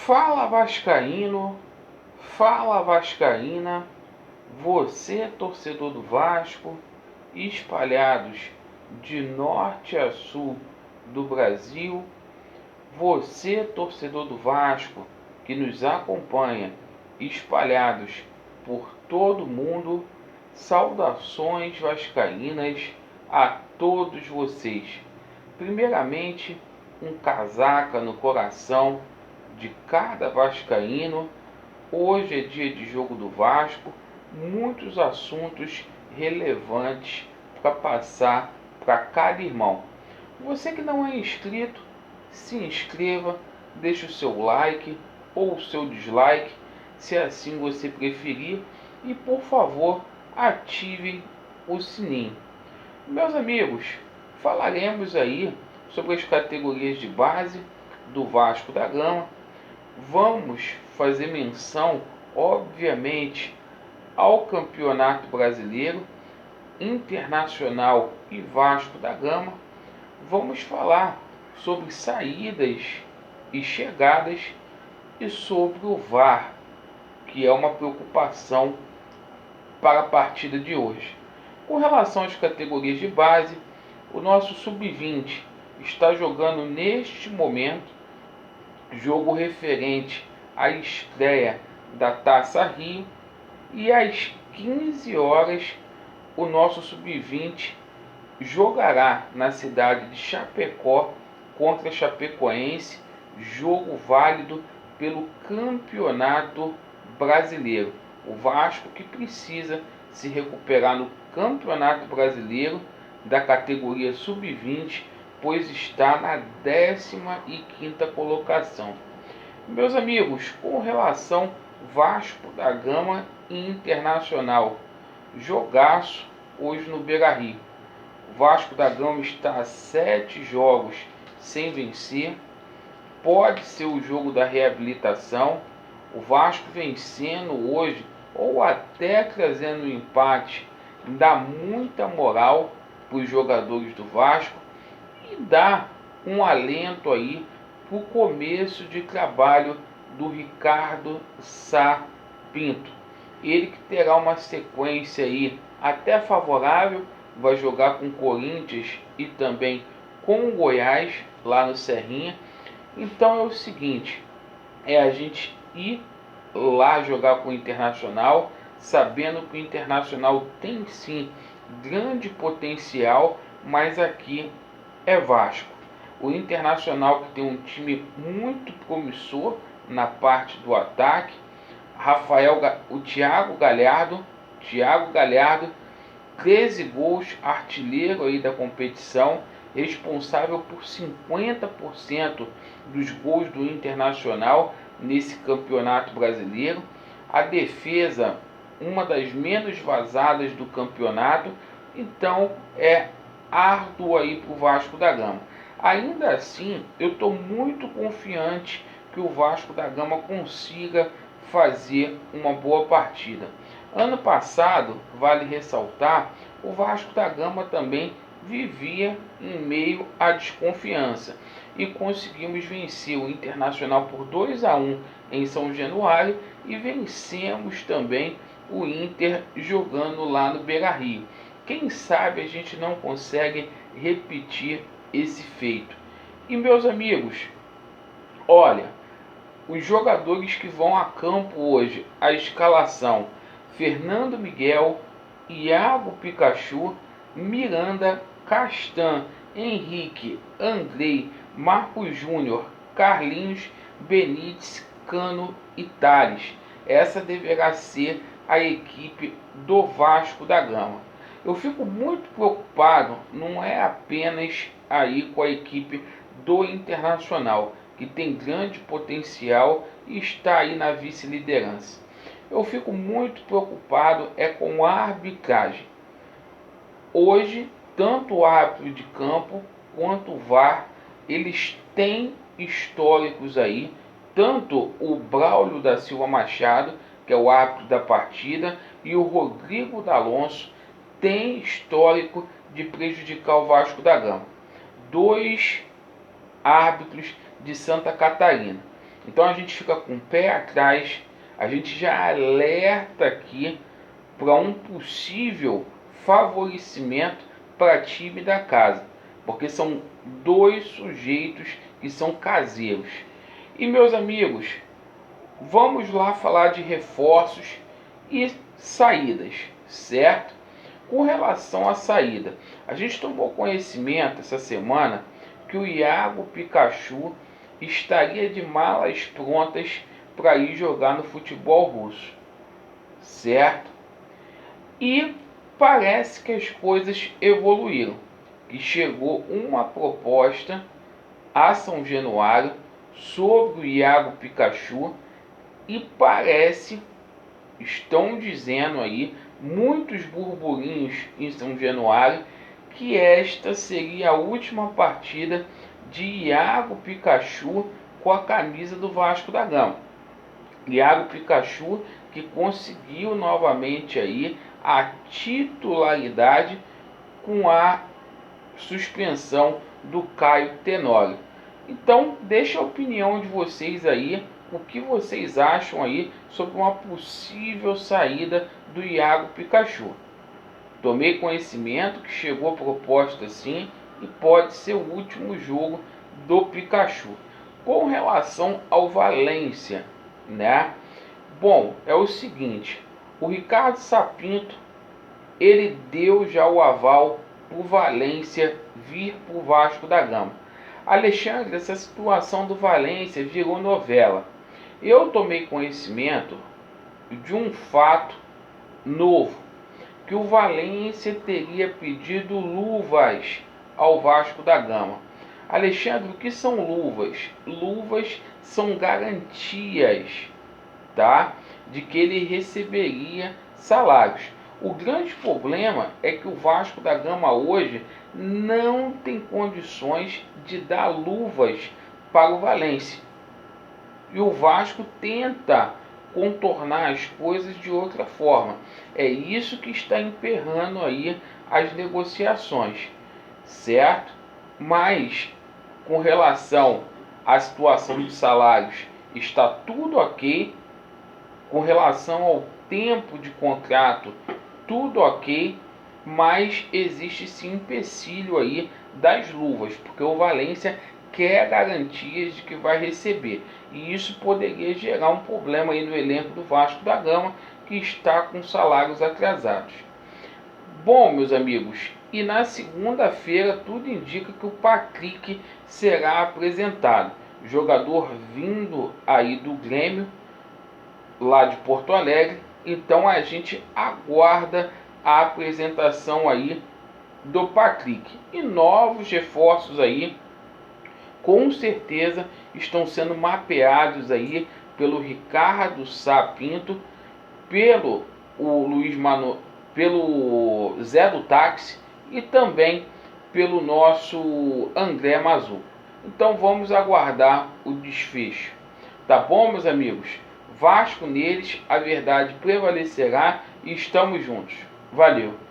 Fala Vascaíno, fala Vascaína, você torcedor do Vasco, espalhados de norte a sul do Brasil, você torcedor do Vasco que nos acompanha, espalhados por todo o mundo, saudações vascaínas a todos vocês. Primeiramente, um casaca no coração de cada vascaíno. Hoje é dia de jogo do Vasco, muitos assuntos relevantes para passar para cada irmão. Você que não é inscrito, se inscreva, deixe o seu like ou o seu dislike, se assim você preferir, e por favor ative o sininho. Meus amigos, falaremos aí sobre as categorias de base do Vasco da Gama. Vamos fazer menção, obviamente, ao Campeonato Brasileiro, Internacional e Vasco da Gama. Vamos falar sobre saídas e chegadas e sobre o VAR, que é uma preocupação para a partida de hoje. Com relação às categorias de base, o nosso sub-20 está jogando neste momento jogo referente à estreia da Taça Rio, e às 15 horas o nosso sub-20 jogará na cidade de Chapecó contra a Chapecoense, jogo válido pelo Campeonato Brasileiro. O Vasco que precisa se recuperar no Campeonato Brasileiro da categoria sub-20, pois está na 15ª colocação. Meus amigos, com relação Vasco da Gama e Internacional, jogaço hoje no Beira-Rio. O Vasco da Gama está a 7 jogos sem vencer. Pode ser o jogo da reabilitação. O Vasco vencendo hoje, ou até trazendo um empate, dá muita moral para os jogadores do Vasco e dá um alento aí para o começo de trabalho do Ricardo Sá Pinto. Ele que terá uma sequência aí até favorável, vai jogar com o Corinthians e também com o Goiás lá no Serrinha. Então é o seguinte, é a gente ir lá jogar com o Internacional, sabendo que o Internacional tem sim grande potencial, mas aqui é Vasco. O Internacional que tem um time muito promissor na parte do ataque. O Thiago Galhardo, 13 gols, artilheiro aí da competição, responsável por 50% dos gols do Internacional nesse campeonato brasileiro. A defesa, uma das menos vazadas do campeonato, então é árduo aí para o Vasco da Gama. Ainda assim, eu estou muito confiante que o Vasco da Gama consiga fazer uma boa partida. Ano passado, vale ressaltar, o Vasco da Gama também vivia em meio à desconfiança e conseguimos vencer o Internacional por 2-1 em São Januário e vencemos também o Inter jogando lá no Beira-Rio. Quem sabe a gente não consegue repetir esse feito. E meus amigos, olha, os jogadores que vão a campo hoje, a escalação: Fernando Miguel, Iago Pikachu, Miranda, Castan, Henrique, Andrei, Marcos Júnior, Carlinhos, Benítez, Cano e Tales. Essa deverá ser a equipe do Vasco da Gama. Eu fico muito preocupado, não é apenas aí com a equipe do Internacional, que tem grande potencial e está aí na vice-liderança. Eu fico muito preocupado com a arbitragem. Hoje, tanto o árbitro de campo quanto o VAR, eles têm históricos aí, tanto o Braulio da Silva Machado, que é o árbitro da partida, e o Rodrigo D'Alonso, tem histórico de prejudicar o Vasco da Gama. Dois árbitros de Santa Catarina. Então a gente fica com o pé atrás, a gente já alerta aqui para um possível favorecimento para time da casa, porque são dois sujeitos que são caseiros. E meus amigos, vamos lá falar de reforços e saídas, certo? Com relação à saída, a gente tomou conhecimento essa semana que o Iago Pikachu estaria de malas prontas para ir jogar no futebol russo, certo? E parece que as coisas evoluíram, que chegou uma proposta a São Januário sobre o Iago Pikachu e parece, estão dizendo aí, muitos burburinhos em São Januário, que esta seria a última partida de Iago Pikachu com a camisa do Vasco da Gama. Iago Pikachu que conseguiu novamente aí a titularidade com a suspensão do Caio Tenório. Então, deixa a opinião de vocês aí, o que vocês acham aí sobre uma possível saída do Iago Pikachu. Tomei conhecimento que chegou a proposta sim e pode ser o último jogo do Pikachu. Com relação ao Valência, né? Bom, é o seguinte, o Ricardo Sapinto, ele deu já o aval para o Valência vir para o Vasco da Gama. Alexandre, essa situação do Valência virou novela. Eu tomei conhecimento de um fato novo, que o Valência teria pedido luvas ao Vasco da Gama. Alexandre, o que são luvas? Luvas são garantias, tá? De que ele receberia salários. O grande problema é que o Vasco da Gama hoje não tem condições de dar luvas para o Valência. E o Vasco tenta contornar as coisas de outra forma. É isso que está emperrando aí as negociações, certo? Mas com relação à situação de salários, está tudo ok. Com relação ao tempo de contrato, tudo ok, mas existe sim empecilho aí das luvas, porque o Valência quer garantias de que vai receber, e isso poderia gerar um problema aí no elenco do Vasco da Gama, que está com salários atrasados. Bom, meus amigos, e na segunda-feira tudo indica que o Patrick será apresentado, jogador vindo aí do Grêmio, lá de Porto Alegre. Então a gente aguarda a apresentação aí do Patrick. E novos reforços aí, com certeza, estão sendo mapeados aí pelo Ricardo Sapinto, pelo pelo Zé do Táxi e também pelo nosso André Mazu. Então vamos aguardar o desfecho. Tá bom, meus amigos? Vasco neles, a verdade prevalecerá e estamos juntos. Valeu!